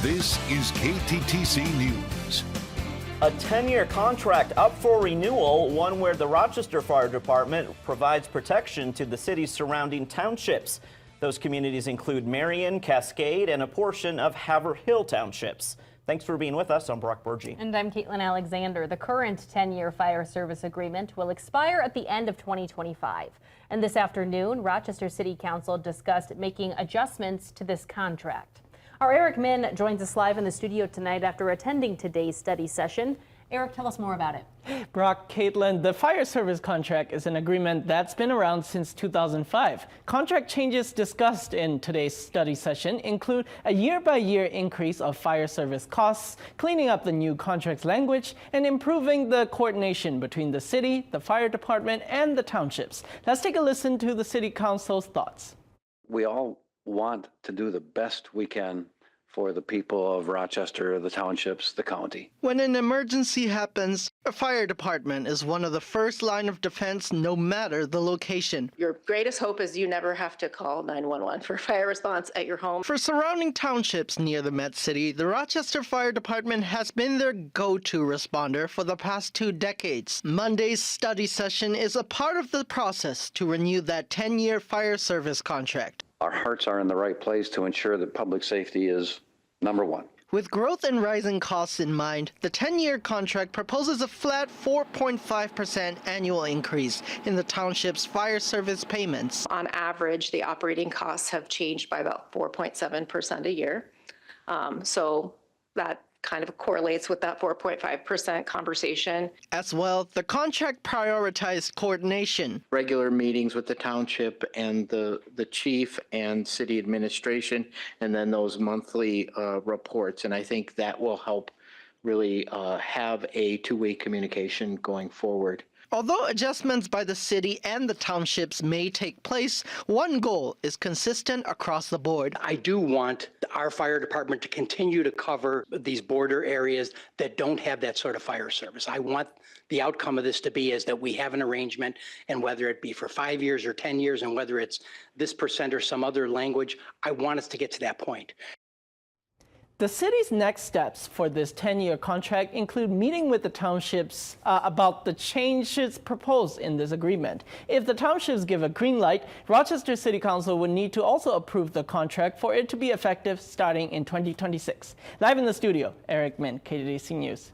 This is KTTC News. A 10-year contract up for renewal, one where the Rochester Fire Department provides protection to the city's surrounding townships. Those communities include Marion, Cascade, and a portion of Haverhill Townships. Thanks for being with us. I'm Brock Burgee. And I'm Caitlin Alexander. The current 10-year fire service agreement will expire at the end of 2025. And this afternoon, Rochester City Council discussed making adjustments to this contract. Our Eric Min joins us live in the studio tonight after attending today's study session. Eric, tell us more about it. Brock, Caitlin, the fire service contract is an agreement that's been around since 2005. Contract changes discussed in today's study session include a year-by-year increase of fire service costs, cleaning up the new contract's language, and improving the coordination between the city, the fire department, and the townships. Let's take a listen to the city council's thoughts. We all want to do the best we can for the people of Rochester, the townships, the county. When an emergency happens, a fire department is one of the first line of defense, no matter the location. Your greatest hope is you never have to call 911 for fire response at your home. For surrounding townships near the Met City, the Rochester Fire Department has been their go-to responder for the past 2 decades. Monday's study session is a part of the process to renew that 10-year fire service contract. Our hearts are in the right place to ensure that public safety is number one. With growth and rising costs in mind, the 10-year contract proposes a flat 4.5% annual increase in the township's fire service payments. On average, the operating costs have changed by about 4.7% a year. So that kind of correlates with that 4.5% conversation. As well, the contract prioritized coordination. Regular meetings with the township and the chief and city administration, and then those monthly reports. And I think that will help really have a two-way communication going forward. Although adjustments by the city and the townships may take place, one goal is consistent across the board. I do want our fire department to continue to cover these border areas that don't have that sort of fire service. I want the outcome of this to be is that we have an arrangement, and whether it be for 5 years or 10 years, and whether it's this percent or some other language, I want us to get to that point. The city's next steps for this 10-year contract include meeting with the townships about the changes proposed in this agreement. If the townships give a green light, Rochester City Council would need to also approve the contract for it to be effective starting in 2026. Live in the studio, Eric Min, KTTC News.